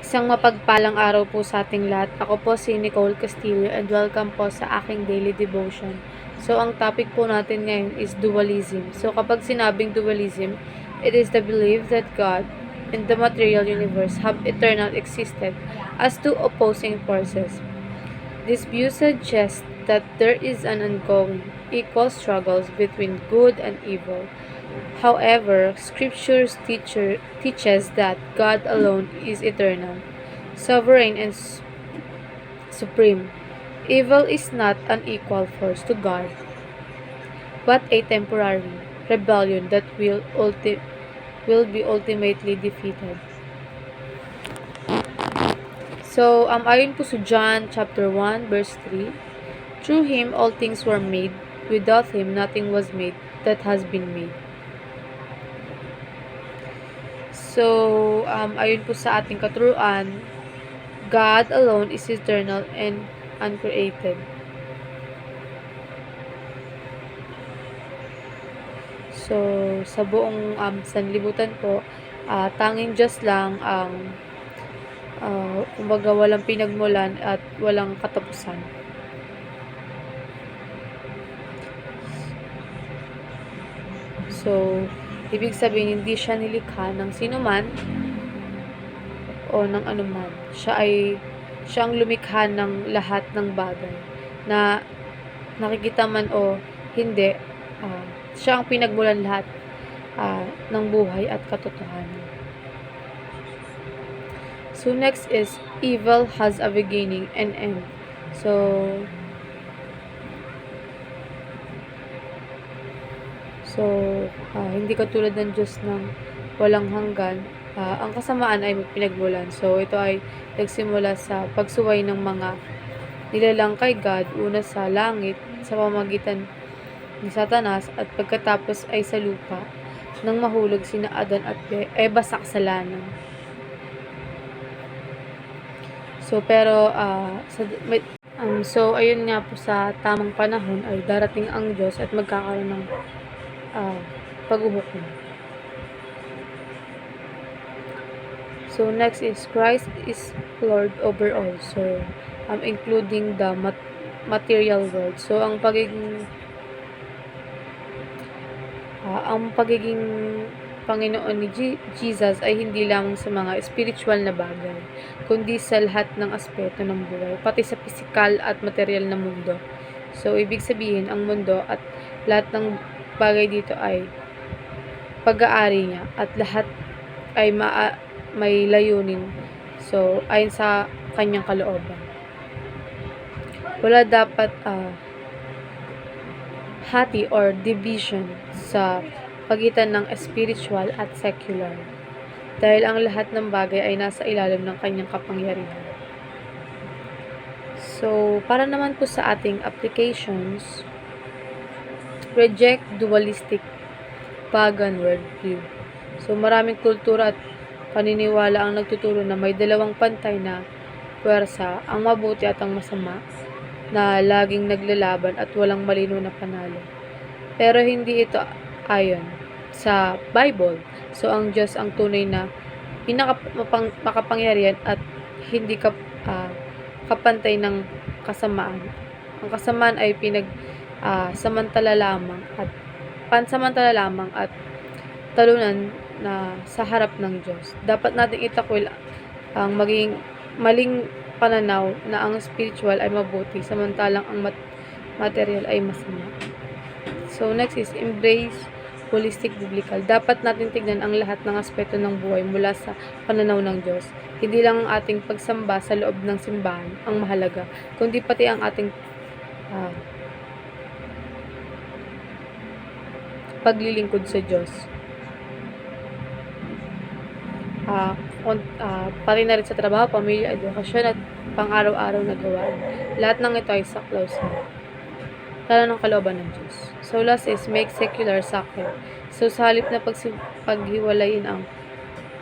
Isang mapagpalang araw po sa ating lahat. Ako po si Nicole Castillo and welcome po sa aking daily devotion. So, ang topic po natin ngayon is dualism. So, kapag sinabing dualism, it is the belief that God and the material universe have eternal existed as two opposing forces. This view suggests that there is an ongoing, equal struggles between good and evil. However, Scripture teaches that God alone is eternal, sovereign, and supreme. Evil is not an equal force to God, but a temporary rebellion that will be ultimately defeated. So, ayon po sa John chapter 1 verse 3, through Him all things were made, without Him nothing was made that has been made. So, ayon po sa ating katuruan, God alone is eternal and uncreated. So, sa buong sanlibutan po, tanging Diyos lang ang kumbaga walang pinagmulan at walang katapusan. So, ibig sabihin hindi siya nilikha ng sinuman o ng anuman. Siya ang lumikha ng lahat ng bagay na nakikita man o hindi. Siya ang pinagmulan lahat ng buhay at katotohanan. So, next is, evil has a beginning and end. So, hindi katulad ng Diyos ng walang hanggan. Ang kasamaan ay pinagmulan. So, ito ay nagsimula sa pagsuway ng mga nilalang kay God, una sa langit, sa pamamagitan ni Satanas, at pagkatapos ay sa lupa, nang mahulog sina Adan at Eva sa kasalanan. So, pero, ayun nga po, sa tamang panahon ay darating ang Diyos at magkakaroon ng paghuhukom. So, next is, Christ is Lord over all. So, including the material world. So, ang pagiging Panginoon ni Jesus ay hindi lamang sa mga spiritual na bagay, kundi sa lahat ng aspeto ng buhay, pati sa pisikal at material na mundo. So, ibig sabihin, ang mundo at lahat ng bagay dito ay pag-aari niya at lahat ay may layunin. So, ayon sa kanyang kalooban. Wala dapat hati or division sa pagitan ng spiritual at secular, dahil ang lahat ng bagay ay nasa ilalim ng kanyang kapangyarihan. So, para naman po sa ating applications, reject dualistic pagan worldview. So, maraming kultura at paniniwala ang nagtuturo na may dalawang pantay na puwersa, ang mabuti at ang masama, na laging naglalaban at walang malinaw na panalo. Pero hindi ito ayon sa Bible. So, ang Diyos ang tunay na makapangyarihan at hindi kapantay ng kasamaan. Ang kasamaan ay pansamantala lamang at talunan na sa harap ng Diyos. Dapat nating itakwil ang maging maling pananaw na ang spiritual ay mabuti, samantalang ang material ay masama. So, next is, embrace holistic biblical. Dapat natin tignan ang lahat ng aspeto ng buhay mula sa pananaw ng Diyos. Hindi lang ang ating pagsamba sa loob ng simbahan ang mahalaga, kundi pati ang ating paglilingkod sa Diyos. Pati na rin sa trabaho, pamilya, edukasyon, at pang-araw-araw na gawain. Lahat ng ito ay saklaw sa ng kalooban ng Diyos. So, last is, make secular sacred. So, sa halip na paghiwalayin ang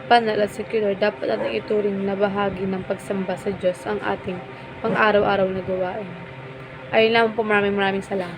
banal at secular, dapat natin ituring na bahagi ng pagsamba sa Diyos ang ating pang-araw-araw na gawain. Ayun lang po, maraming salamat.